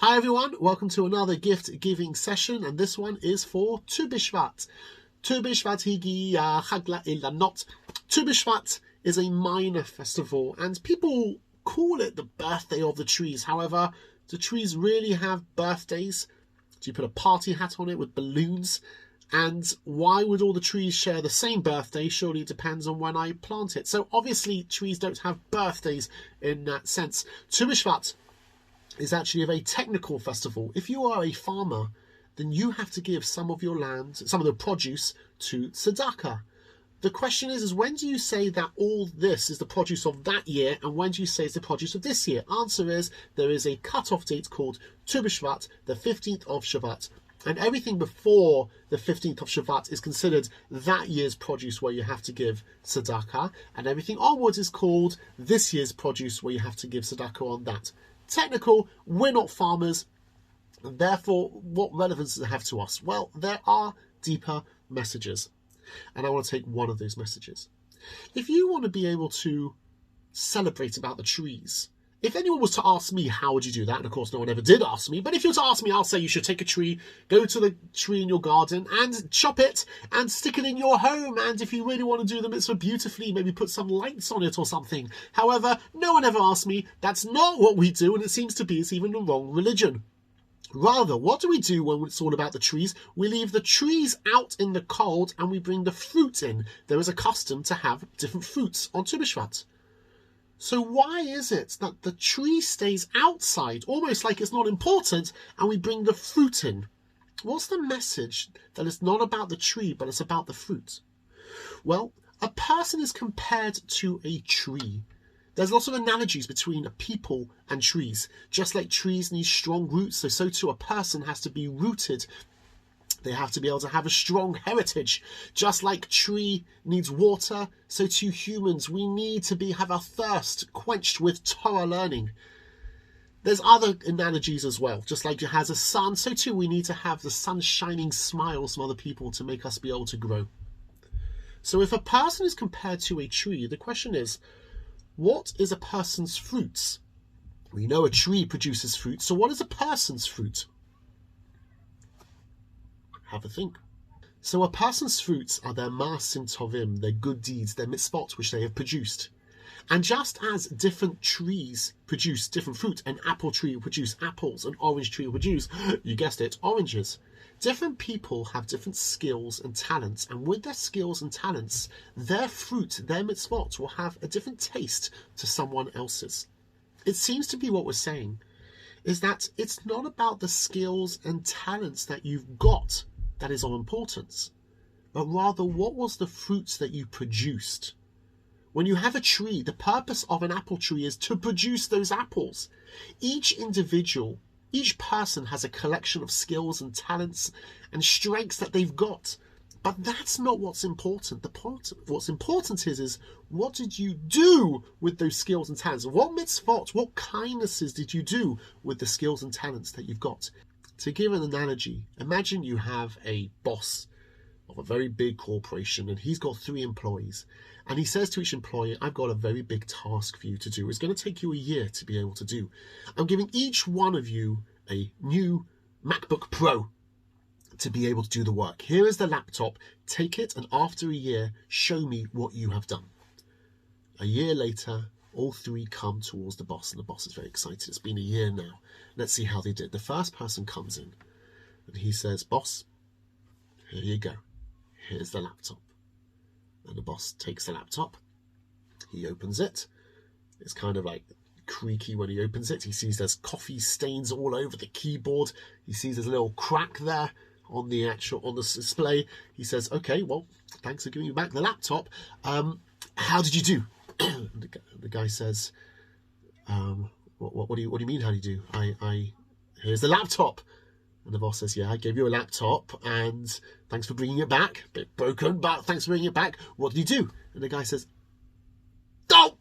Hi everyone, welcome to another gift giving session, and this one is for Tu Bishvat. Tu Bishvat higiya chagla ilanot. Tu Bishvat is a minor festival and people call it the birthday of the trees. However, do trees really have birthdays? Do you put a party hat on it with balloons? And why would all the trees share the same birthday? Surely it depends on when I plant it. So obviously trees don't have birthdays in that sense. Tu Bishvat is actually a very technical festival. If you are a farmer, then you have to give some of your land, some of the produce, to tzedakah. The question is when do you say that all this is the produce of that year, and when do you say it's the produce of this year? Answer is there is a cut-off date called Tu Bishvat, the 15th of Shvat, and everything before the 15th of Shvat is considered that year's produce where you have to give tzedakah, and everything onwards is called this year's produce where you have to give tzedakah on that. Technical, we're not farmers, and therefore what relevance does it have to us? Well, there are deeper messages, and I want to take one of those messages. If you want to be able to celebrate about the trees, if anyone was to ask me how would you do that, and of course no one ever did ask me, but if you were to ask me, I'll say you should take a tree, go to the tree in your garden and chop it and stick it in your home, and if you really want to do the mitzvah beautifully, maybe put some lights on it or something. However, no one ever asked me. That's not what we do, and it seems to be it's even the wrong religion. Rather, what do we do when it's all about the trees? We leave the trees out in the cold and we bring the fruit in. There is a custom to have different fruits on Tu Bishvat. So why is it that the tree stays outside, almost like it's not important, and we bring the fruit in? What's the message that it's not about the tree, but it's about the fruit? Well, a person is compared to a tree. There's lots of analogies between people and trees. Just like trees need strong roots, so too a person has to be rooted. They have to be able to have a strong heritage. Just like tree needs water, so too humans, we need to have our thirst quenched with Torah learning. There's other analogies as well. Just like it has a sun, so too we need to have the sun shining smiles from other people to make us be able to grow. So if a person is compared to a tree, the question is, what is a person's fruits? We know a tree produces fruit, so what is a person's fruit? Have a think. So a person's fruits are their maasim tovim, their good deeds, their mitzvot which they have produced. And just as different trees produce different fruit, an apple tree will produce apples, an orange tree will produce, you guessed it, oranges. Different people have different skills and talents, and with their skills and talents, their fruit, their mitzvot will have a different taste to someone else's. It seems to be what we're saying, is that it's not about the skills and talents that you've got that is of importance, but rather what was the fruits that you produced. When you have a tree, the purpose of an apple tree is to produce those apples. Each individual, each person has a collection of skills and talents and strengths that they've got, but that's not what's important. What's important is what did you do with those skills and talents? What mitzvot, what kindnesses did you do with the skills and talents that you've got? To give an analogy, imagine you have a boss of a very big corporation and he's got 3 employees, and he says to each employee, I've got a very big task for you to do. It's going to take you a year to be able to do. I'm giving each one of you a new MacBook Pro to be able to do the work. Here is the laptop. Take it, and after a year, show me what you have done. A year later, all 3 come towards the boss, and the boss is very excited. It's been a year now. Let's see how they did. The first person comes in, and he says, boss, here you go. Here's the laptop. And the boss takes the laptop. He opens it. It's kind of like creaky when he opens it. He sees there's coffee stains all over the keyboard. He sees there's a little crack there on the display. He says, okay, well, thanks for giving me back the laptop. How did you do? The guy says, what do you mean, how do you do? Here's the laptop. And the boss says, yeah, I gave you a laptop and thanks for bringing it back. A bit broken, but thanks for bringing it back. What did you do? And the guy says, oh,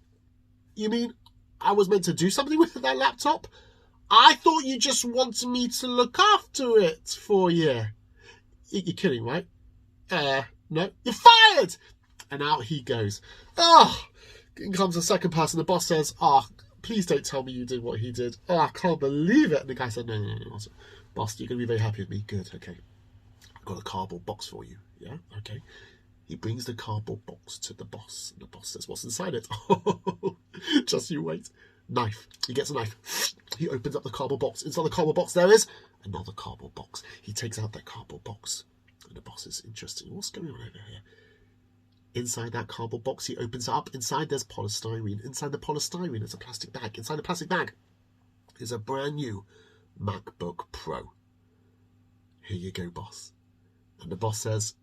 you mean I was meant to do something with that laptop? I thought you just wanted me to look after it for a year. You're kidding, right? No, you're fired. And out he goes. Oh, in comes the second person. The boss says, please don't tell me you did what he did. Oh, I can't believe it. And the guy said, no. Boss, you're going to be very happy with me. Good, okay. I've got a cardboard box for you. Yeah, okay. He brings the cardboard box to the boss. And the boss says, what's inside it? Just you wait. Knife. He gets a knife. He opens up the cardboard box. Inside the cardboard box, there is another cardboard box. He takes out that cardboard box. And the boss is interested. What's going on over here? Inside that cardboard box, he opens it up. Inside, there's polystyrene. Inside the polystyrene, there's a plastic bag. Inside the plastic bag is a brand new MacBook Pro. Here you go, boss. And the boss says,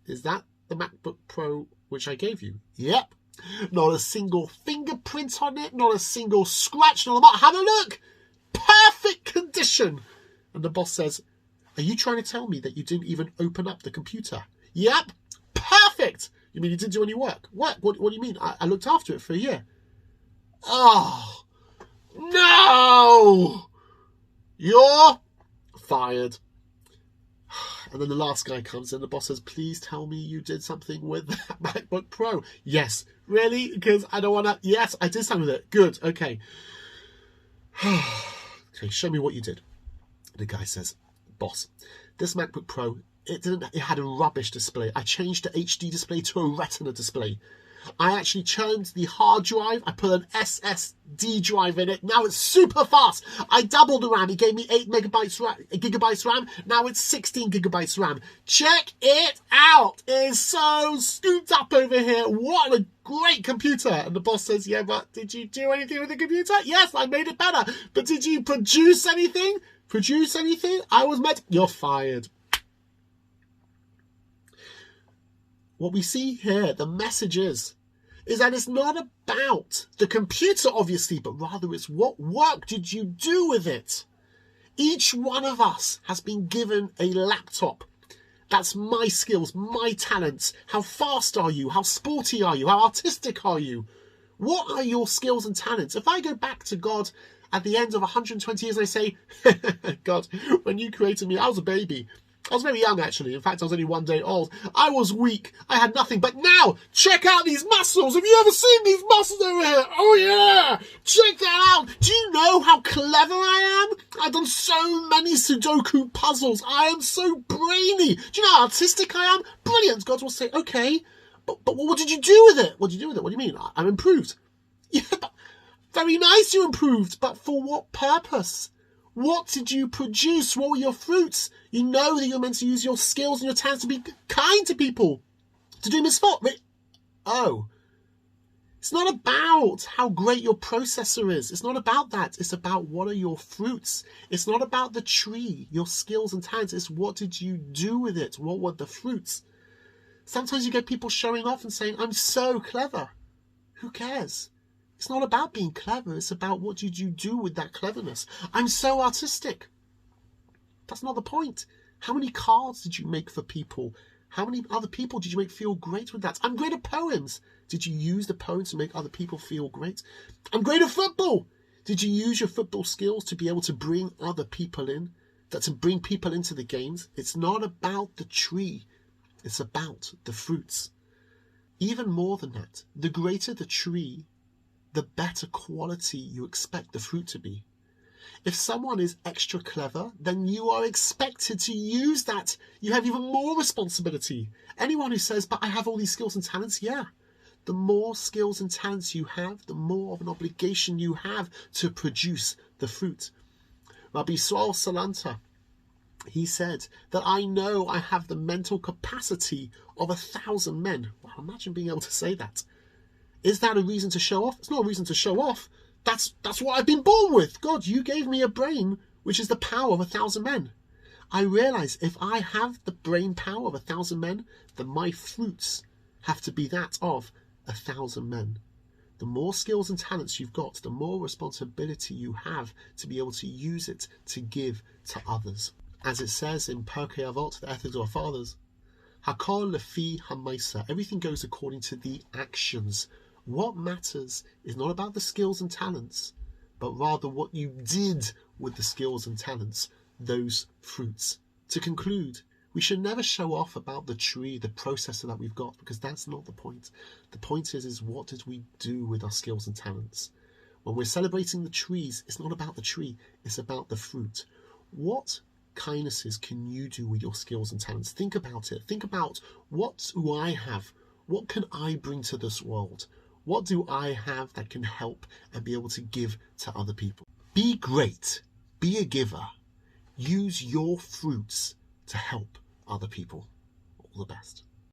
is that the MacBook Pro which I gave you? Yep. Not a single fingerprint on it. Not a single scratch. Not a mark. Have a look. Perfect condition. And the boss says, are you trying to tell me that you didn't even open up the computer? Yep. Perfect. You mean you didn't do any work? What do you mean? I looked after it for a year. Oh, no. You're fired. And then the last guy comes in. The boss says, please tell me you did something with that MacBook Pro. Yes. Really? Because I don't want to. Yes, I did something with it. Good. Okay. Okay, show me what you did. The guy says, boss, this MacBook Pro, it had a rubbish display. I changed the HD display to a Retina display. I actually turned the hard drive. I put an SSD drive in it. Now it's super fast. I doubled the RAM. He gave me 8 gigabytes RAM. Now it's 16 gigabytes RAM. Check it out. It is so scooped up over here. What a great computer. And the boss says, yeah, but did you do anything with the computer? Yes, I made it better. But did you produce anything? I was meant... You're fired. What we see here, the message is that it's not about the computer, obviously, but rather it's what work did you do with it? Each one of us has been given a laptop. That's my skills, my talents. How fast are you? How sporty are you? How artistic are you? What are your skills and talents? If I go back to God at the end of 120 years and I say, God, when you created me, I was a baby. I was very young, actually. In fact, I was only 1 day old. I was weak. I had nothing. But now, check out these muscles. Have you ever seen ththese muscles over here? Oh, yeah. Check that out. Do you know how clever I am? I've done so many Sudoku puzzles. I am so brainy. Do you know how artistic I am? Brilliant. God will say, okay, but what did you do with it? What did you do with it? What do you mean? I'm improved. Yeah, but very nice you improved. But for what purpose? What did you produce? What were your fruits? You know that you're meant to use your skills and your talents to be kind to people, to do misfort. Oh, it's not about how great your processor is. It's not about that. It's about what are your fruits. It's not about the tree, your skills and talents. It's what did you do with it? What were the fruits? Sometimes you get people showing off and saying, I'm so clever. Who cares? It's not about being clever. It's about what did you do with that cleverness. I'm so artistic. That's not the point. How many cards did you make for people? How many other people did you make feel great with that? I'm great at poems. Did you use the poems to make other people feel great? I'm great at football. Did you use your football skills to be able to bring other people in? To bring people into the games? It's not about the tree. It's about the fruits. Even more than that, the greater the tree, the better quality you expect the fruit to be. If someone is extra clever, then you are expected to use that. You have even more responsibility. Anyone who says, but I have all these skills and talents, yeah. The more skills and talents you have, the more of an obligation you have to produce the fruit. Rabbi Yisrael Salanta, he said that I know I have the mental capacity of 1,000 men. Well, imagine being able to say that. Is that a reason to show off? It's not a reason to show off. That's what I've been born with. God, you gave me a brain, which is the power of 1,000 men. I realize if I have the brain power of 1,000 men, then my fruits have to be that of 1,000 men. The more skills and talents you've got, the more responsibility you have to be able to use it to give to others. As it says in Pirkei Avot, the Ethics of Our Fathers, Hakol lefi hamaisa. Everything goes according to the actions. What matters is not about the skills and talents, but rather what you did with the skills and talents, those fruits. To conclude, we should never show off about the tree, the processor that we've got, because that's not the point. The point is what did we do with our skills and talents? When we're celebrating the trees, it's not about the tree, it's about the fruit. What kindnesses can you do with your skills and talents? Think about it. Think about, what do I have? What can I bring to this world? What do I have that can help and be able to give to other people? Be great. Be a giver. Use your fruits to help other people. All the best.